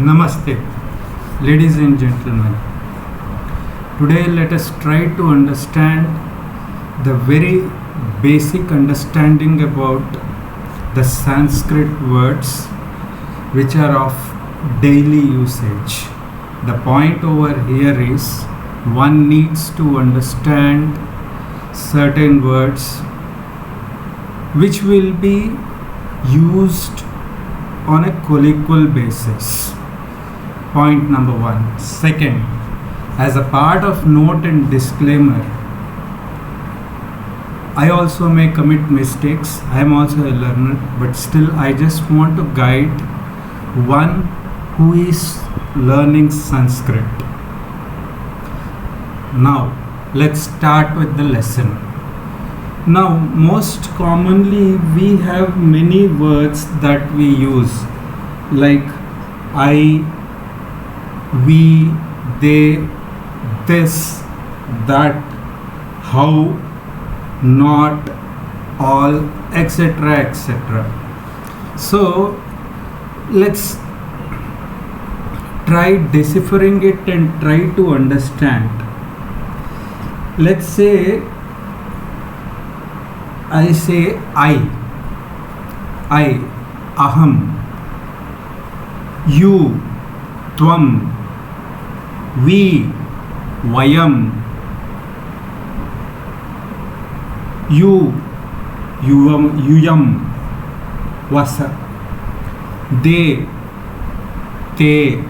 Namaste, ladies and gentlemen. Today let us try to understand the very basic understanding about the Sanskrit words which are of daily usage. The point over here is one needs to understand certain words which will be used on a colloquial basis. Point number one. Second, as a part of note and disclaimer, I also may commit mistakes. I am also a learner, but still I just want to guide one who is learning Sanskrit. Now, let's start with the lesson. Now, most commonly we have many words that we use, like I, we, they, this, that, how, not, all, etc. etc. So let's try deciphering it and try to understand. Let's say I say I, aham, you, tvam, we, vayam, you, yuyam, vasa, they, te,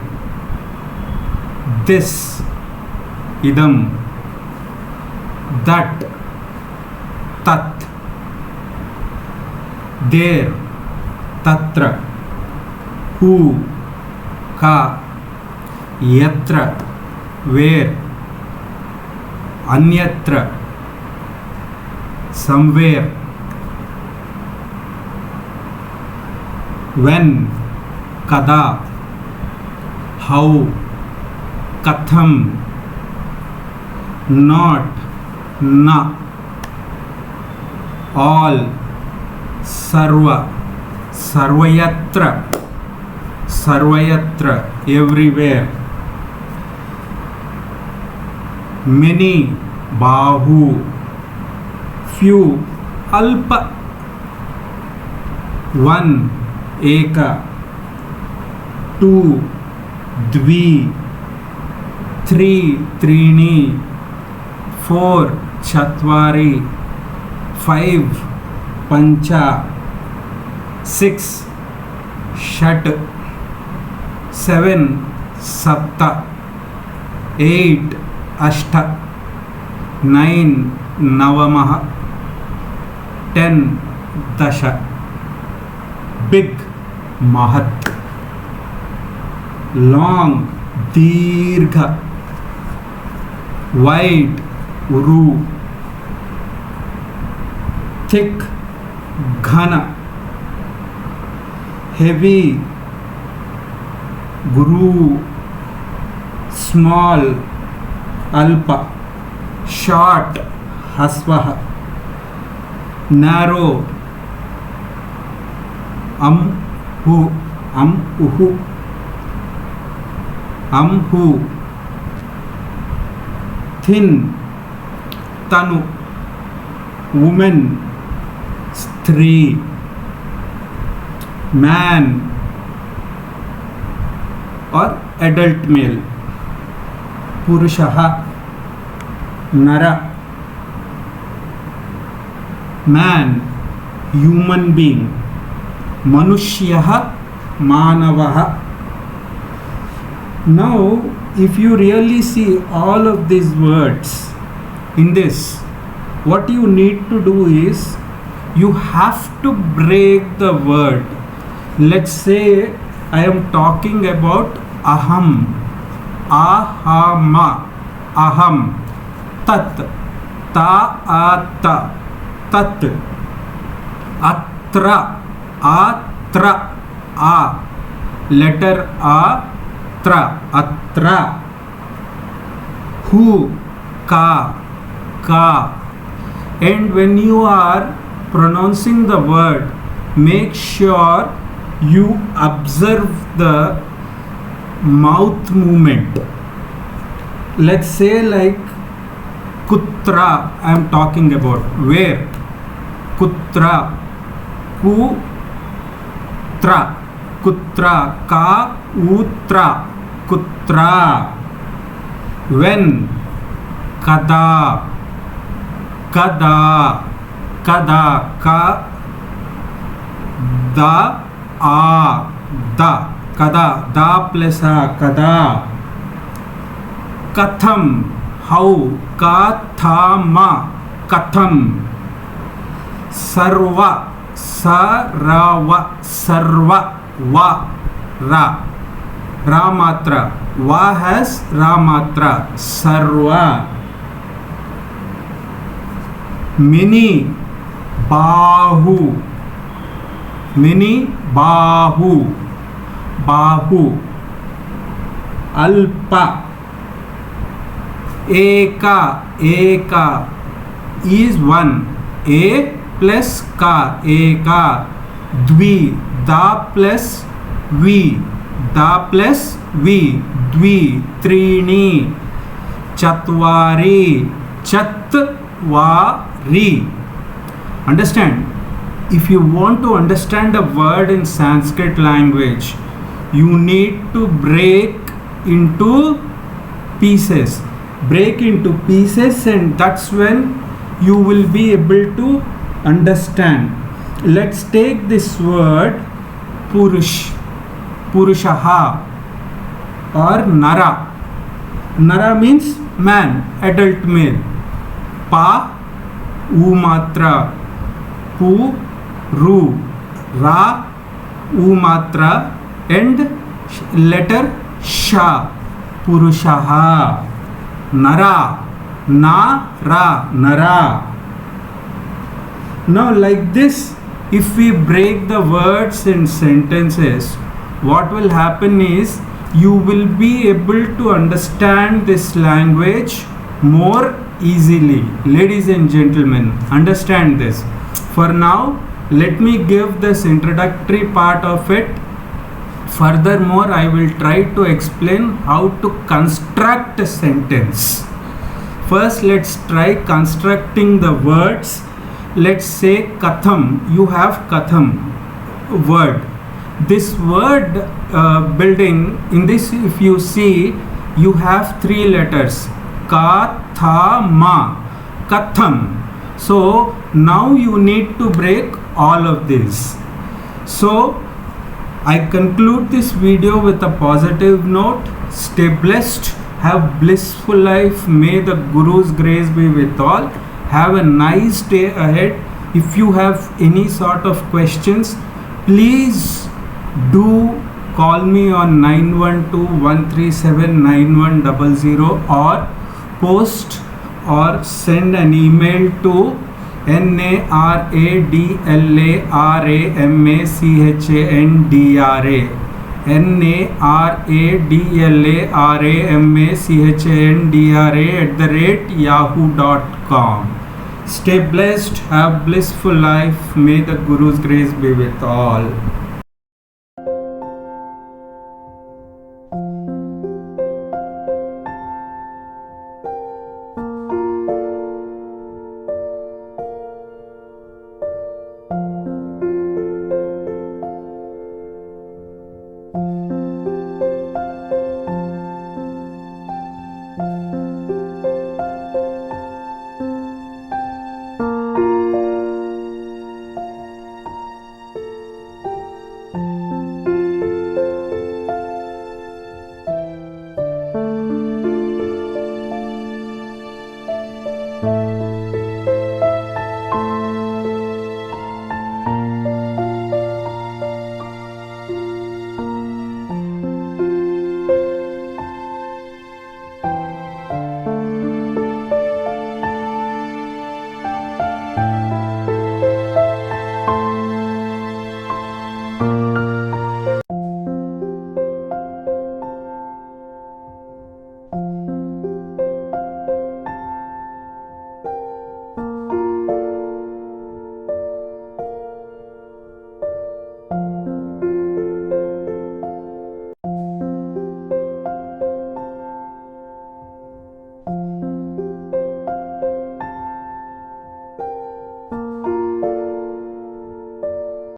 this, idam, that, tat, there, tatra, who, ka, yatra, where, anyatra, somewhere, when, kada, how, katham, not, na, all, sarva, sarvayatra, everywhere, many, bahu, few, alpa, one, eka, two, dvi, 3 त्रीणि, 4 चत्वारि, 5 पञ्च, 6 षट्, 7 सप्त, 8 अष्ट, 9 नवमः, 10 दश. Big महत्, long दीर्घ, wide uru, thick घन, heavy guru, small अल्प, short hasvah, narrow amhu, thin tanu, woman स्त्री, man और adult male, पुरुषः नर, man human being, मनुष्यः मानवः. Now if you really see all of these words in this, what you need to do is you have to break the word. Let's say I am talking about aham, ahama, aham, tat, ta, ata, tat, atra, atra, a, letter a, tra, atra, hu, ka, ka. And when you are pronouncing the word, make sure you observe the mouth movement. Let's say like kutra, I am talking about where, kutra, kutra, kutra, ka, utra, kutra. When, kada, kada, kada, ka, da, a, da, kada, da plus a, kada. Katham, how, ka, tha, ma, katham. Sarva, sa, ra, va, sarva, va, ra, ra matra, va has ra matra, sarva. Many, bahu, many, bahu, bahu. Alpa, eka, eka is one, a plus ka, eka. Dvi, da plus vi, da plus vi, dvi. Trini, chatvari, chatvari. Understand? If you want to understand a word in Sanskrit language, you need to break into pieces. Break into pieces, and that's when you will be able to understand. Let's take this word Purush, Purushaha or Nara. Nara means man, adult male. Pa, U matra, Pu, Ru, Ra, U matra, and letter Sha, Purushaha. Nara, Na, Ra, Nara. Now like this, if we break the words in sentences, what will happen is you will be able to understand this language more easily. Ladies and gentlemen, understand this. For now, let me give this introductory part of it. Furthermore, I will try to explain how to construct a sentence. First, let's try constructing the words. Let's say katham. You have katham word. This word building, in this if you see, you have 3 letters, ka, tha, ma, katham. So now you need to break all of these. So I conclude this video with a positive note. Stay blessed, have blissful life. May the Guru's grace be with all. Have a nice day ahead. If you have any sort of questions, please do call me on 9121379100 or post or send an email to naradlamachandra@yahoo.com. Stay blessed, have blissful life. May the Guru's grace be with all.